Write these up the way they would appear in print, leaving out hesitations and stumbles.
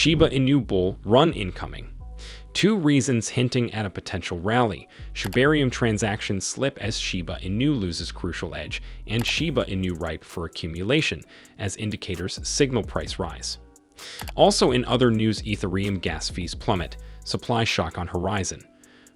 Shiba Inu bull run incoming. Two reasons hinting at a potential rally. Shibarium transactions slip as Shiba Inu loses crucial edge, and Shiba Inu ripe for accumulation as indicators signal price rise. Also in other news, Ethereum gas fees plummet, supply shock on horizon.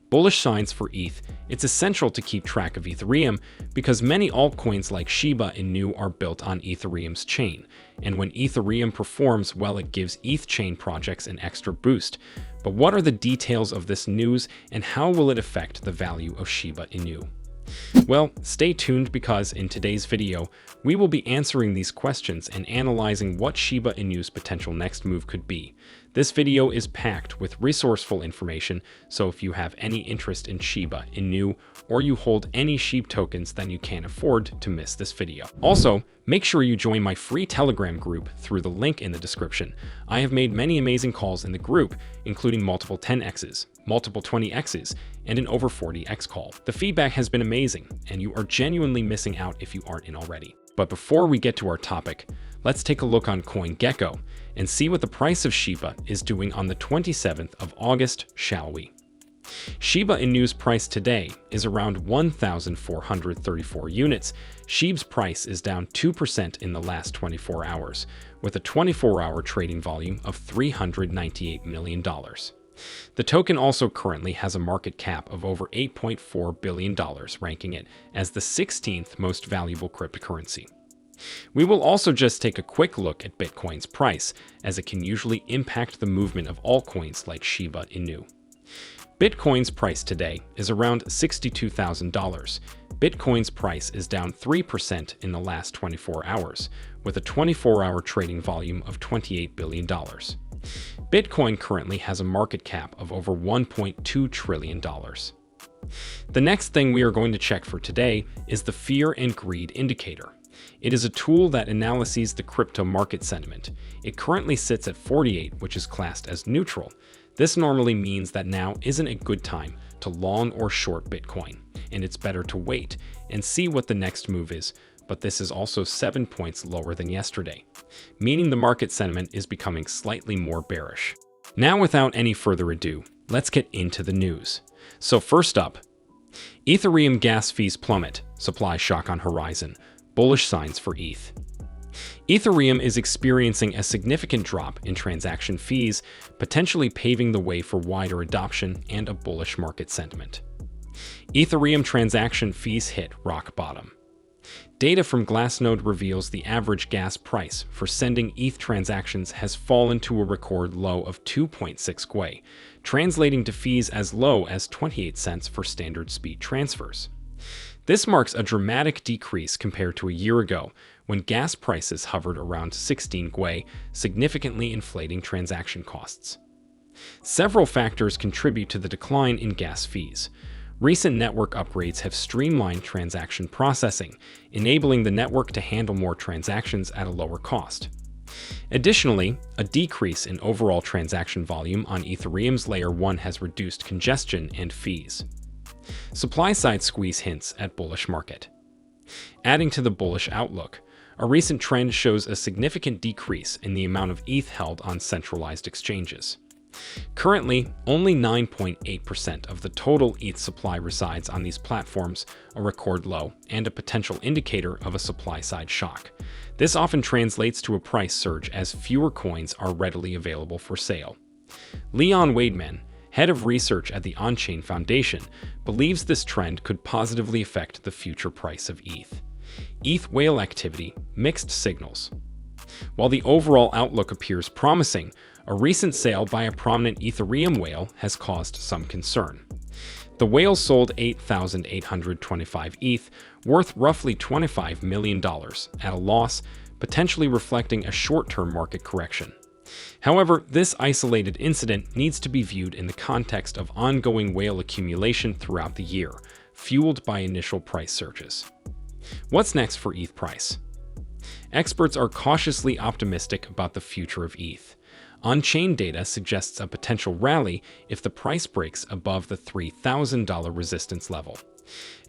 Bullish signs for ETH. It's essential to keep track of Ethereum because many altcoins like Shiba Inu are built on Ethereum's chain, and when Ethereum performs well, it gives ETH chain projects an extra boost. But what are the details of this news, and how will it affect the value of Shiba Inu? Well, stay tuned because in today's video, we will be answering these questions and analyzing what Shiba Inu's potential next move could be. This video is packed with resourceful information, so if you have any interest in Shiba Inu or you hold any SHIB tokens, then you can't afford to miss this video. Also, make sure you join my free Telegram group through the link in the description. I have made many amazing calls in the group, including multiple 10x's, multiple 20x's, and an over 40x call. The feedback has been amazing, and you are genuinely missing out if you aren't in already. But before we get to our topic, let's take a look on CoinGecko and see what the price of Shiba is doing on the 27th of August, shall we? Shiba Inu's price today is around 1,434 units. SHIB's price is down 2% in the last 24 hours, with a 24-hour trading volume of $398 million. The token also currently has a market cap of over $8.4 billion, ranking it as the 16th most valuable cryptocurrency. We will also just take a quick look at Bitcoin's price, as it can usually impact the movement of altcoins like Shiba Inu. Bitcoin's price today is around $62,000. Bitcoin's price is down 3% in the last 24 hours, with a 24-hour trading volume of $28 billion. Bitcoin currently has a market cap of over $1.2 trillion. The next thing we are going to check for today is the Fear and Greed Indicator. It is a tool that analyzes the crypto market sentiment. It currently sits at 48, which is classed as neutral. This normally means that now isn't a good time to long or short Bitcoin, and it's better to wait and see what the next move is. But this is also 7 points lower than yesterday, meaning the market sentiment is becoming slightly more bearish. Now, without any further ado, let's get into the news. So first up, Ethereum gas fees plummet, supply shock on horizon, bullish signs for ETH. Ethereum is experiencing a significant drop in transaction fees, potentially paving the way for wider adoption and a bullish market sentiment. Ethereum transaction fees hit rock bottom. Data from Glassnode reveals the average gas price for sending ETH transactions has fallen to a record low of 2.6 GUI, translating to fees as low as 28 cents for standard speed transfers. This marks a dramatic decrease compared to a year ago, when gas prices hovered around 16 GUI, significantly inflating transaction costs. Several factors contribute to the decline in gas fees. Recent network upgrades have streamlined transaction processing, enabling the network to handle more transactions at a lower cost. Additionally, a decrease in overall transaction volume on Ethereum's Layer 1 has reduced congestion and fees. Supply-side squeeze hints at bullish market. Adding to the bullish outlook, a recent trend shows a significant decrease in the amount of ETH held on centralized exchanges. Currently, only 9.8% of the total ETH supply resides on these platforms, a record low and a potential indicator of a supply-side shock. This often translates to a price surge as fewer coins are readily available for sale. Leon Wademan, head of research at the On-Chain Foundation, believes this trend could positively affect the future price of ETH. ETH whale activity, mixed signals. While the overall outlook appears promising, a recent sale by a prominent Ethereum whale has caused some concern. The whale sold 8,825 ETH, worth roughly $25 million, at a loss, potentially reflecting a short-term market correction. However, this isolated incident needs to be viewed in the context of ongoing whale accumulation throughout the year, fueled by initial price surges. What's next for ETH price? Experts are cautiously optimistic about the future of ETH. On-chain data suggests a potential rally if the price breaks above the $3,000 resistance level.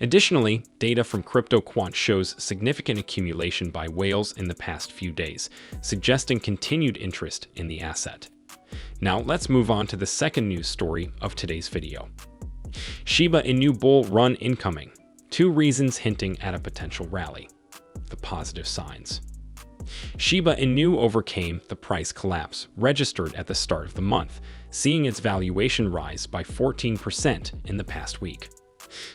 Additionally, data from CryptoQuant shows significant accumulation by whales in the past few days, suggesting continued interest in the asset. Now let's move on to the second news story of today's video. Shiba Inu bull run incoming. 2 reasons hinting at a potential rally. The positive signs. Shiba Inu overcame the price collapse registered at the start of the month, seeing its valuation rise by 14% in the past week.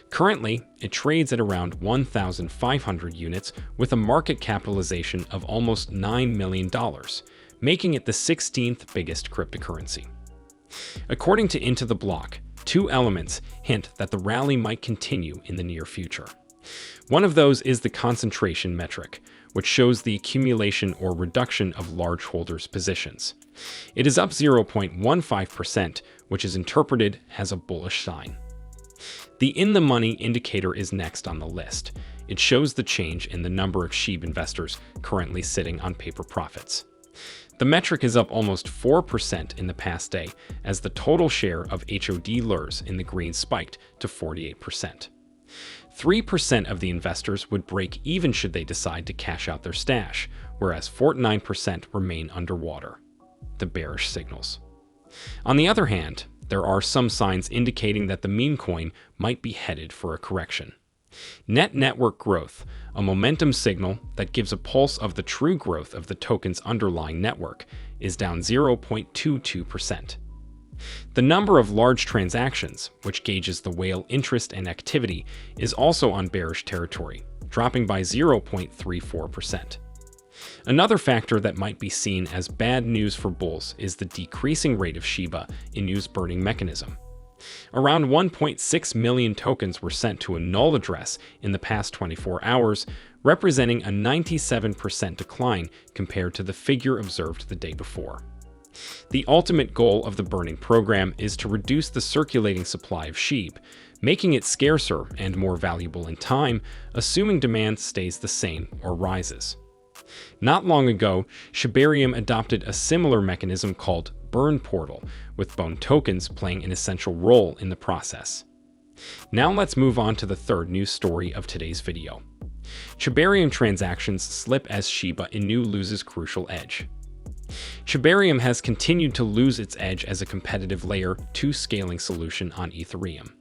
Currently, it trades at around 1,500 units with a market capitalization of almost $9 million, making it the 16th biggest cryptocurrency. According to Into the Block, 2 elements hint that the rally might continue in the near future. One of those is the concentration metric, which shows the accumulation or reduction of large holders' positions. It is up 0.15%, which is interpreted as a bullish sign. The in-the-money indicator is next on the list. It shows the change in the number of SHIB investors currently sitting on paper profits. The metric is up almost 4% in the past day, as the total share of HOD lurs in the green spiked to 48%. 3% of the investors would break even should they decide to cash out their stash, whereas 49% remain underwater. The bearish signals. On the other hand, there are some signs indicating that the meme coin might be headed for a correction. Net network growth, a momentum signal that gives a pulse of the true growth of the token's underlying network, is down 0.22%. The number of large transactions, which gauges the whale interest and activity, is also on bearish territory, dropping by 0.34%. Another factor that might be seen as bad news for bulls is the decreasing rate of Shiba Inu's burning mechanism. Around 1.6 million tokens were sent to a null address in the past 24 hours, representing a 97% decline compared to the figure observed the day before. The ultimate goal of the burning program is to reduce the circulating supply of SHIB, making it scarcer and more valuable in time, assuming demand stays the same or rises. Not long ago, Shibarium adopted a similar mechanism called Burn Portal, with Bone tokens playing an essential role in the process. Now let's move on to the third news story of today's video. Shibarium transactions slip as Shiba Inu loses crucial edge. Shibarium has continued to lose its edge as a competitive Layer 2 scaling solution on Ethereum.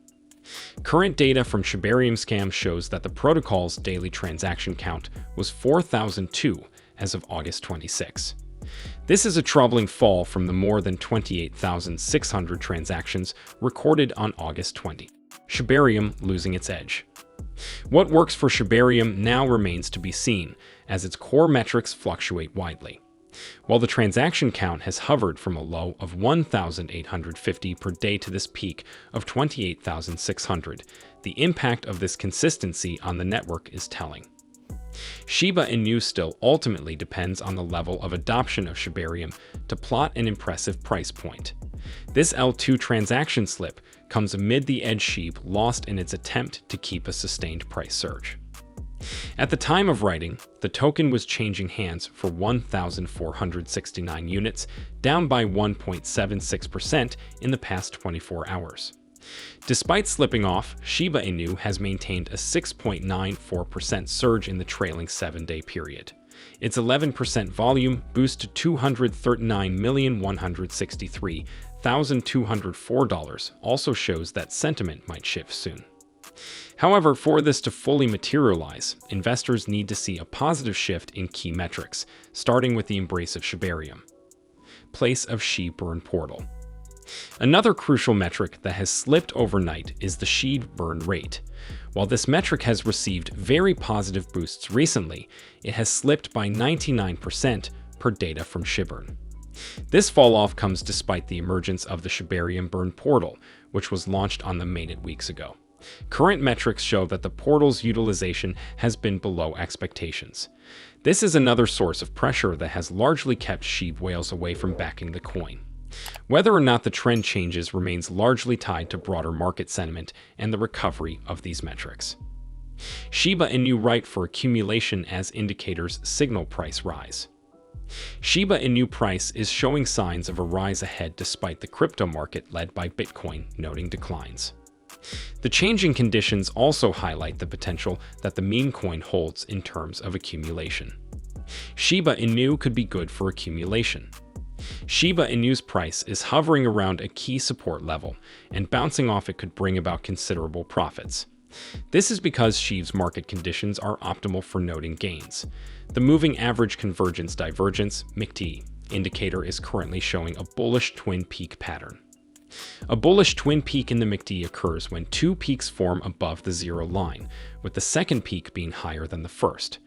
Current data from Shibarium Scam shows that the protocol's daily transaction count was 4,002 as of August 26. This is a troubling fall from the more than 28,600 transactions recorded on August 20. Shibarium losing its edge. What works for Shibarium now remains to be seen, as its core metrics fluctuate widely. While the transaction count has hovered from a low of 1,850 per day to this peak of 28,600, the impact of this consistency on the network is telling. Shiba Inu still ultimately depends on the level of adoption of Shibarium to plot an impressive price point. This L2 transaction slip comes amid the edge SHIB lost in its attempt to keep a sustained price surge. At the time of writing, the token was changing hands for 1,469 units, down by 1.76% in the past 24 hours. Despite slipping off, Shiba Inu has maintained a 6.94% surge in the trailing 7-day period. Its 11% volume boost to $239,163,204 also shows that sentiment might shift soon. However, for this to fully materialize, investors need to see a positive shift in key metrics, starting with the embrace of Shibarium. Place of SHIB burn portal. Another crucial metric that has slipped overnight is the SHIB burn rate. While this metric has received very positive boosts recently, it has slipped by 99% per data from Shibburn. This falloff comes despite the emergence of the Shibarium burn portal, which was launched on the mainnet weeks ago. Current metrics show that the portal's utilization has been below expectations. This is another source of pressure that has largely kept SHIB whales away from backing the coin. Whether or not the trend changes remains largely tied to broader market sentiment and the recovery of these metrics. Shiba Inu right for accumulation as indicators signal price rise. Shiba Inu price is showing signs of a rise ahead despite the crypto market led by Bitcoin noting declines. The changing conditions also highlight the potential that the meme coin holds in terms of accumulation. Shiba Inu could be good for accumulation. Shiba Inu's price is hovering around a key support level, and bouncing off it could bring about considerable profits. This is because SHIB's market conditions are optimal for noting gains. The moving average convergence divergence (MACD) indicator is currently showing a bullish twin peak pattern. A bullish twin peak in the MACD occurs when two peaks form above the zero line, with the second peak being higher than the first.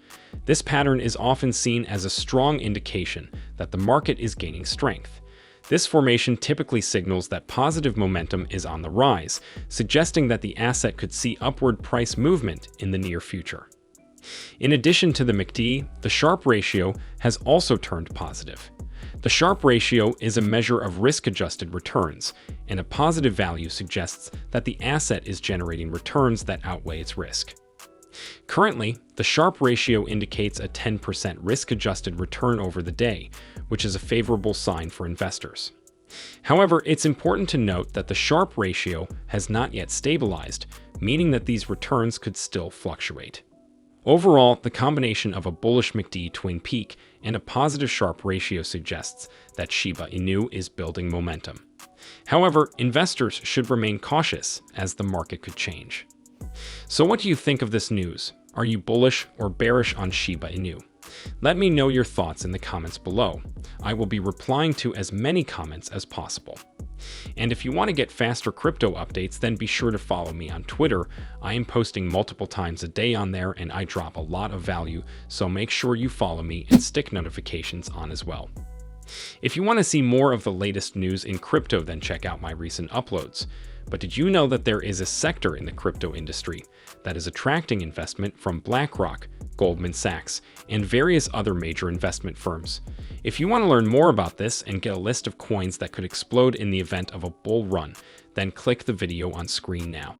This pattern is often seen as a strong indication that the market is gaining strength. This formation typically signals that positive momentum is on the rise, suggesting that the asset could see upward price movement in the near future. In addition to the MACD, the Sharpe ratio has also turned positive. The Sharpe ratio is a measure of risk-adjusted returns, and a positive value suggests that the asset is generating returns that outweigh its risk. Currently, the Sharpe ratio indicates a 10% risk-adjusted return over the day, which is a favorable sign for investors. However, it's important to note that the Sharpe ratio has not yet stabilized, meaning that these returns could still fluctuate. Overall, the combination of a bullish MACD twin peak and a positive Sharpe ratio suggests that Shiba Inu is building momentum. However, investors should remain cautious as the market could change. So what do you think of this news? Are you bullish or bearish on Shiba Inu? Let me know your thoughts in the comments below. I will be replying to as many comments as possible. And if you want to get faster crypto updates, then be sure to follow me on Twitter. I am posting multiple times a day on there and I drop a lot of value, so make sure you follow me and stick notifications on as well. If you want to see more of the latest news in crypto, then check out my recent uploads. But did you know that there is a sector in the crypto industry that is attracting investment from BlackRock, Goldman Sachs, and various other major investment firms? If you want to learn more about this and get a list of coins that could explode in the event of a bull run, then click the video on screen now.